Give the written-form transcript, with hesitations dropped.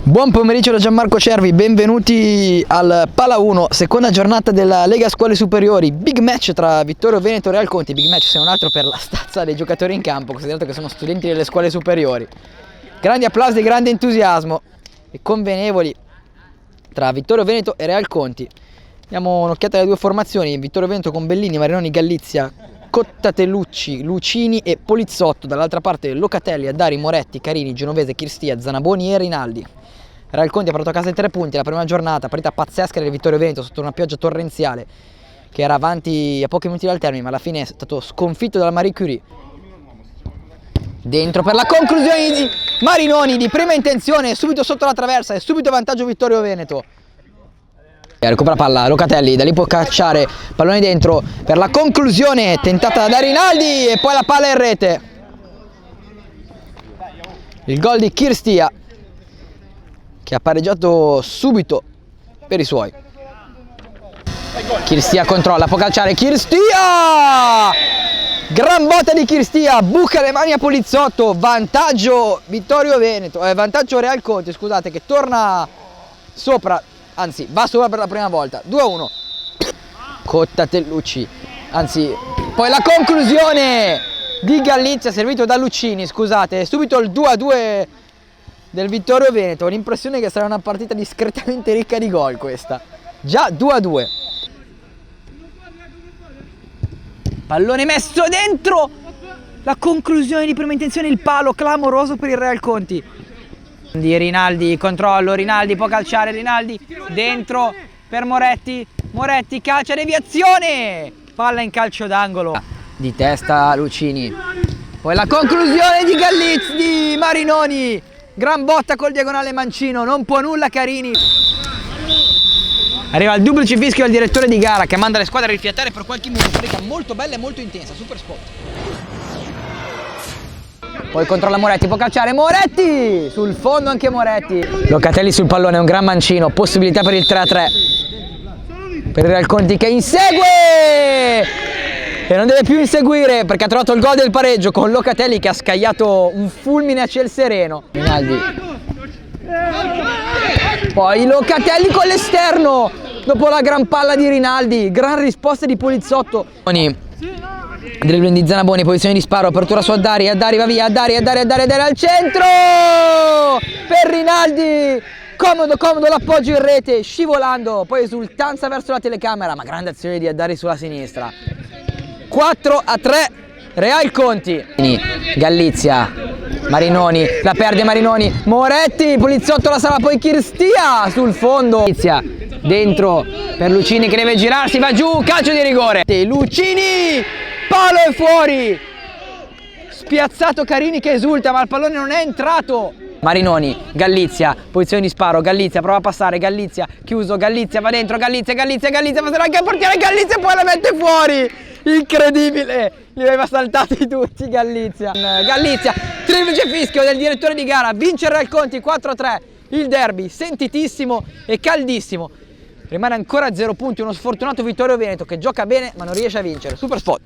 Buon pomeriggio da Gianmarco Cervi, benvenuti al Pala 1, seconda giornata della Lega Scuole Superiori. Big match tra Vittorio Veneto e Real Conti, big match se non altro per la stazza dei giocatori in campo, considerato che sono studenti delle scuole superiori. Grandi applausi e grande entusiasmo e convenevoli tra Vittorio Veneto e Real Conti. Diamo un'occhiata alle due formazioni: Vittorio Veneto con Bellini, Marinoni, Galizia, Cottatelucci, Lucini e Polizzotto. Dall'altra parte Locatelli, Addari, Moretti, Carini, Genovese, Chirstia, Zanaboni e Rinaldi. Real Conti ha portato a casa i 3 punti la prima giornata, partita pazzesca del Vittorio Veneto sotto una pioggia torrenziale che era avanti a pochi minuti dal termine, ma alla fine è stato sconfitto dalla Marie Curie. Dentro per la conclusione di Marinoni di prima intenzione, subito sotto la traversa e subito vantaggio Vittorio Veneto. Recupera palla Locatelli, da lì può cacciare, pallone dentro per la conclusione tentata da Rinaldi e poi la palla in rete. Il gol di Chirstia, che ha pareggiato subito per i suoi. Chirstia controlla, può calciare Chirstia! Gran botta di Chirstia, buca le mani a Polizzotto, vantaggio Vittorio Veneto, vantaggio Real Conti, scusate, che torna sopra, anzi va sopra per la prima volta, 2-1. Cottatelucci, anzi, poi la conclusione di Galizia servito da Lucini, scusate, subito il 2-2 del Vittorio Veneto. Ho l'impressione che sarà una partita discretamente ricca di gol questa. Già 2-2. Pallone messo dentro. La conclusione di prima intenzione, il palo clamoroso per il Real Conti. Di Rinaldi, controllo, Rinaldi può calciare, Rinaldi dentro per Moretti. Moretti calcia, deviazione. Palla in calcio d'angolo. Di testa Lucini. Poi la conclusione di Galizia, di Marinoni. Gran botta col diagonale mancino, non può nulla Carini. Arriva il duplice fischio del direttore di gara che manda le squadre a rifiatare per qualche minuto. Partita molto bella e molto intensa, super spot. Poi controlla Moretti, può calciare Moretti! Sul fondo anche Moretti. Locatelli sul pallone, un gran mancino, possibilità per il 3-3. Per il Real Conti che insegue! E non deve più inseguire perché ha trovato il gol del pareggio con Locatelli che ha scagliato un fulmine a ciel sereno. Rinaldi. Poi Locatelli con l'esterno dopo la gran palla di Rinaldi. Gran risposta di Polizzotto. Dribbling di Zanaboni, posizione di sparo, apertura su Addari, Addari va via, Addari al centro per Rinaldi. Comodo l'appoggio in rete, scivolando, poi esultanza verso la telecamera, ma grande azione di Addari sulla sinistra. 4-3 Real Conti. Galizia, Marinoni, la perde Marinoni, Moretti, Polizzotto la sala, poi Chirstia sul fondo. Galizia dentro per Lucini che deve girarsi, va giù, calcio di rigore. Lucini, palo è fuori. Spiazzato Carini che esulta, ma il pallone non è entrato. Marinoni, Galizia, posizione di sparo, Galizia prova a passare, Galizia chiuso, Galizia va dentro, Galizia passerà anche al portiere, Galizia poi la mette fuori. Incredibile, li aveva saltati tutti Galizia. Galizia, triplice fischio del direttore di gara, vince il Real Conti 4-3, il derby sentitissimo e caldissimo. Rimane ancora a 0 punti, uno sfortunato Vittorio Veneto che gioca bene ma non riesce a vincere. Super spot.